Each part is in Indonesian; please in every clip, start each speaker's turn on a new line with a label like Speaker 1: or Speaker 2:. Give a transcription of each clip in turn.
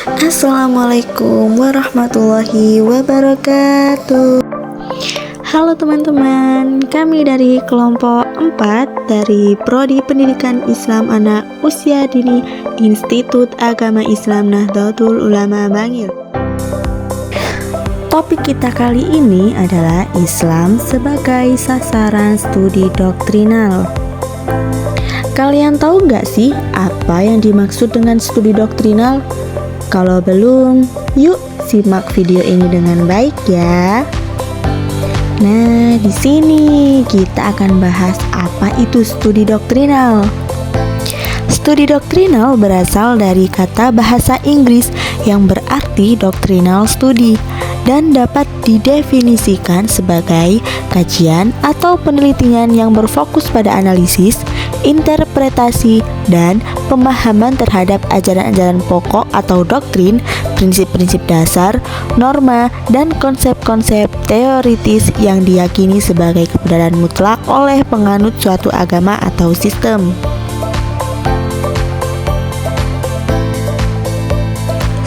Speaker 1: Assalamualaikum warahmatullahi wabarakatuh. Halo teman-teman, kami dari kelompok 4 dari Prodi Pendidikan Islam Anak Usia Dini Institut Agama Islam Nahdlatul Ulama Bangil. Topik kita kali ini adalah Islam sebagai sasaran studi doktrinal. Kalian tahu nggak sih apa yang dimaksud dengan studi doktrinal? Kalau belum, yuk simak video ini dengan baik ya. Nah, di sini kita akan bahas apa itu studi doktrinal. Studi doktrinal berasal dari kata bahasa Inggris yang berarti doctrinal study dan dapat didefinisikan sebagai kajian atau penelitian yang berfokus pada analisis, interpretasi, dan pemahaman terhadap ajaran-ajaran pokok atau doktrin, prinsip-prinsip dasar, norma, dan konsep-konsep teoritis yang diyakini sebagai kebenaran mutlak oleh penganut suatu agama atau sistem.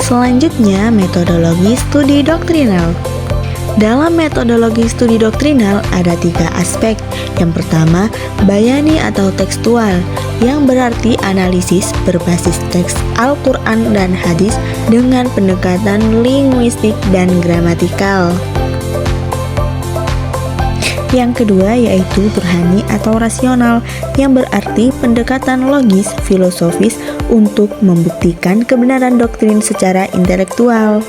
Speaker 1: Selanjutnya, metodologi studi doktrinal. Dalam metodologi studi doktrinal ada 3 aspek. Yang pertama, bayani atau tekstual, yang berarti analisis berbasis teks Al-Quran dan hadis dengan pendekatan linguistik dan gramatikal. Yang kedua yaitu burhani atau rasional, yang berarti pendekatan logis filosofis untuk membuktikan kebenaran doktrin secara intelektual.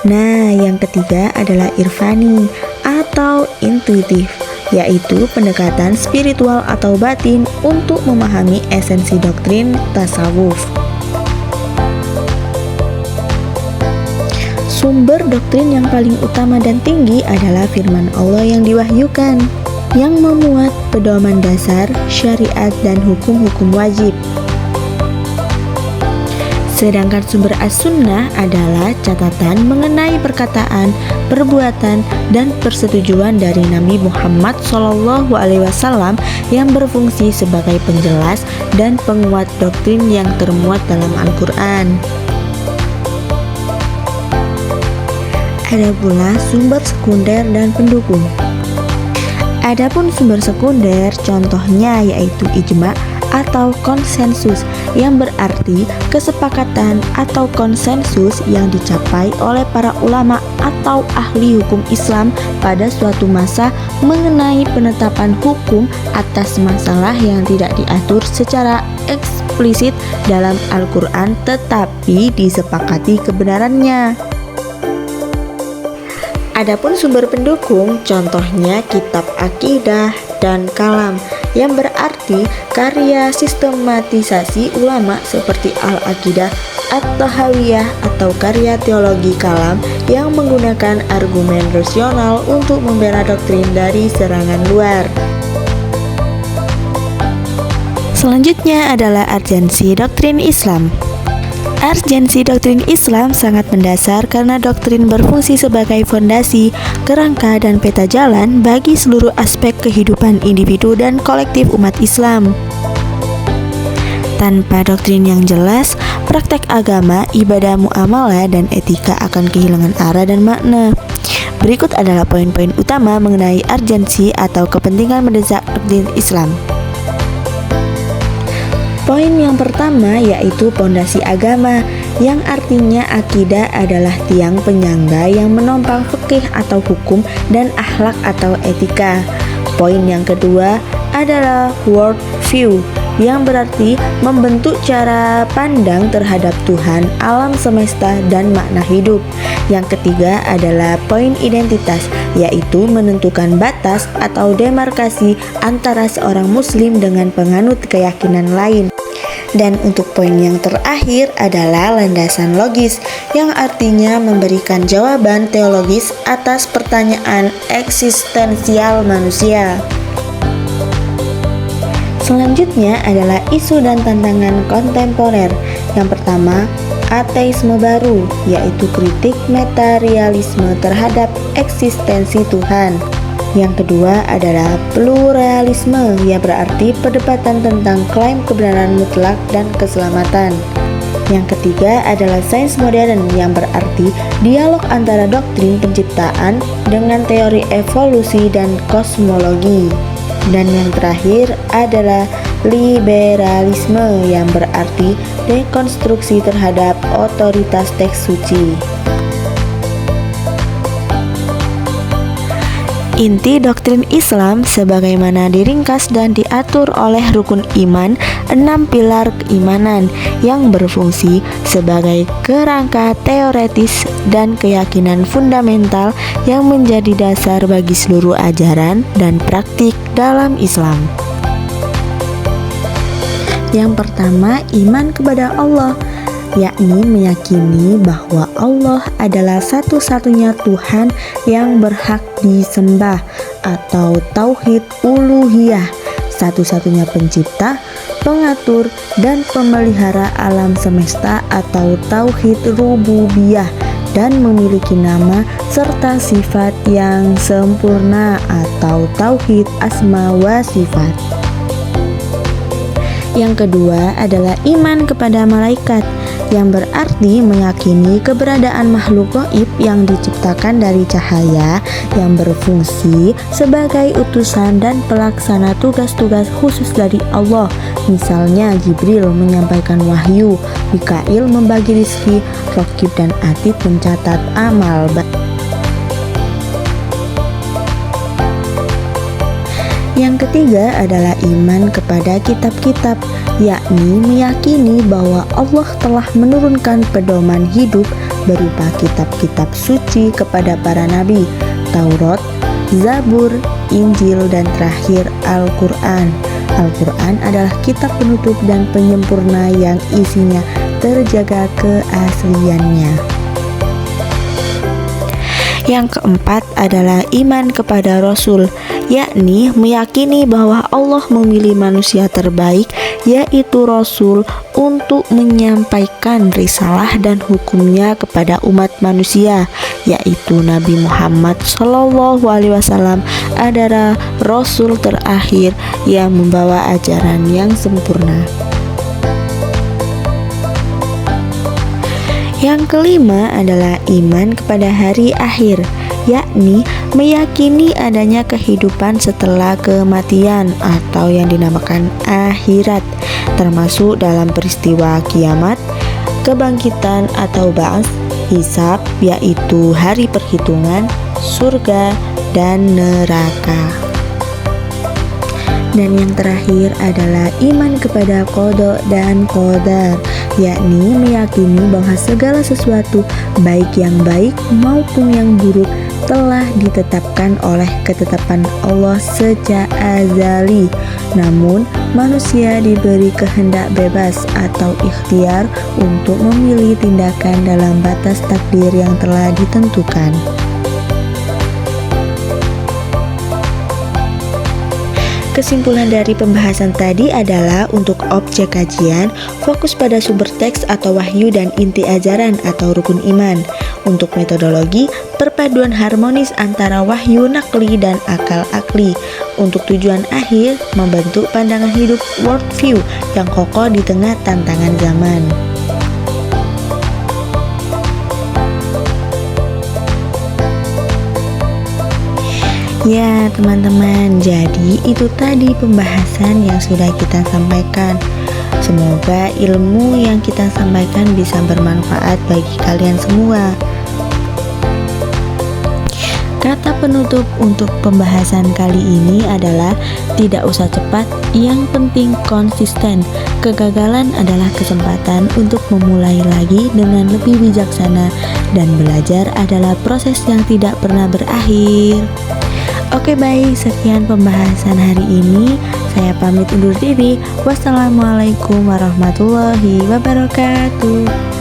Speaker 1: Nah, yang ketiga adalah irfani atau intuitif, yaitu pendekatan spiritual atau batin untuk memahami esensi doktrin tasawuf. Sumber doktrin yang paling utama dan tinggi adalah firman Allah yang diwahyukan, yang memuat pedoman dasar, syariat, dan hukum-hukum wajib. Sedangkan sumber as-sunnah adalah catatan mengenai perkataan, perbuatan, dan persetujuan dari Nabi Muhammad SAW yang berfungsi sebagai penjelas dan penguat doktrin yang termuat dalam Al-Quran. Ada pula sumber sekunder dan pendukung. Adapun sumber sekunder contohnya yaitu ijma atau konsensus, yang berarti kesepakatan atau konsensus yang dicapai oleh para ulama atau ahli hukum Islam pada suatu masa mengenai penetapan hukum atas masalah yang tidak diatur secara eksplisit dalam Al-Quran tetapi disepakati kebenarannya. Adapun sumber pendukung contohnya kitab akidah dan kalam, yang berarti karya sistematisasi ulama seperti Al-Aqidah At-Tahawiyah atau karya teologi kalam yang menggunakan argumen rasional untuk membela doktrin dari serangan luar. Selanjutnya adalah urgensi doktrin Islam. Urgensi doktrin Islam sangat mendasar karena doktrin berfungsi sebagai fondasi, kerangka, dan peta jalan bagi seluruh aspek kehidupan individu dan kolektif umat Islam. Tanpa doktrin yang jelas, praktek agama, ibadah muamalah, dan etika akan kehilangan arah dan makna. Berikut adalah poin-poin utama mengenai urgensi atau kepentingan mendesak doktrin Islam. Poin yang pertama yaitu pondasi agama, yang artinya akidah adalah tiang penyangga yang menopang fikih atau hukum dan akhlak atau etika. Poin yang kedua adalah world view, yang berarti membentuk cara pandang terhadap Tuhan, alam semesta, dan makna hidup. Yang ketiga adalah poin identitas, yaitu menentukan batas atau demarkasi antara seorang muslim dengan penganut keyakinan lain. Dan untuk poin yang terakhir adalah landasan logis, yang artinya memberikan jawaban teologis atas pertanyaan eksistensial manusia. Selanjutnya adalah isu dan tantangan kontemporer. Yang pertama, ateisme baru, yaitu kritik materialisme terhadap eksistensi Tuhan. Yang kedua adalah pluralisme, yang berarti perdebatan tentang klaim kebenaran mutlak dan keselamatan. Yang ketiga adalah sains modern, yang berarti dialog antara doktrin penciptaan dengan teori evolusi dan kosmologi. Dan yang terakhir adalah liberalisme, yang berarti dekonstruksi terhadap otoritas teks suci. Inti doktrin Islam sebagaimana diringkas dan diatur oleh rukun iman, 6 pilar keimanan yang berfungsi sebagai kerangka teoretis dan keyakinan fundamental yang menjadi dasar bagi seluruh ajaran dan praktik dalam Islam. Yang pertama, iman kepada Allah, yakni meyakini bahwa Allah adalah satu-satunya Tuhan yang berhak disembah, atau tauhid uluhiyah, satu-satunya pencipta, pengatur, dan pemelihara alam semesta, atau tauhid rububiyah, dan memiliki nama serta sifat yang sempurna, atau tauhid asma wa sifat. Yang kedua adalah iman kepada malaikat, yang berarti meyakini keberadaan makhluk gaib yang diciptakan dari cahaya, yang berfungsi sebagai utusan dan pelaksana tugas-tugas khusus dari Allah. Misalnya Jibril menyampaikan wahyu, Mikail membagi rezeki, Raqib dan Atid mencatat amal. Yang ketiga adalah iman kepada kitab-kitab, yakni meyakini bahwa Allah telah menurunkan pedoman hidup berupa kitab-kitab suci kepada para nabi, Taurat, Zabur, Injil, dan terakhir Al-Quran. Al-Quran adalah kitab penutup dan penyempurna yang isinya terjaga keasliannya. Yang keempat adalah iman kepada Rasul, yakni meyakini bahwa Allah memilih manusia terbaik, yaitu Rasul, untuk menyampaikan risalah dan hukumnya kepada umat manusia, yaitu Nabi Muhammad SAW adalah Rasul terakhir yang membawa ajaran yang sempurna. Yang kelima adalah iman kepada hari akhir, yakni meyakini adanya kehidupan setelah kematian atau yang dinamakan akhirat, termasuk dalam peristiwa kiamat, kebangkitan atau ba'ats, hisab yaitu hari perhitungan, surga dan neraka. Dan yang terakhir adalah iman kepada qada dan qadar, yakni meyakini bahwa segala sesuatu, baik yang baik maupun yang buruk, telah ditetapkan oleh ketetapan Allah sejak azali. Namun, manusia diberi kehendak bebas atau ikhtiar untuk memilih tindakan dalam batas takdir yang telah ditentukan. Kesimpulan dari pembahasan tadi adalah untuk objek kajian, fokus pada sumber teks atau wahyu dan inti ajaran atau rukun iman. Untuk metodologi, perpaduan harmonis antara wahyu nakli dan akal akli. Untuk tujuan akhir, membentuk pandangan hidup worldview yang kokoh di tengah tantangan zaman. Ya teman-teman, jadi itu tadi pembahasan yang sudah kita sampaikan. Semoga ilmu yang kita sampaikan bisa bermanfaat bagi kalian semua. Kata penutup untuk pembahasan kali ini adalah tidak usah cepat, yang penting konsisten. Kegagalan adalah kesempatan untuk memulai lagi dengan lebih bijaksana, dan belajar adalah proses yang tidak pernah berakhir. Oke baik, sekian pembahasan hari ini. Saya pamit undur diri. Wassalamualaikum warahmatullahi wabarakatuh.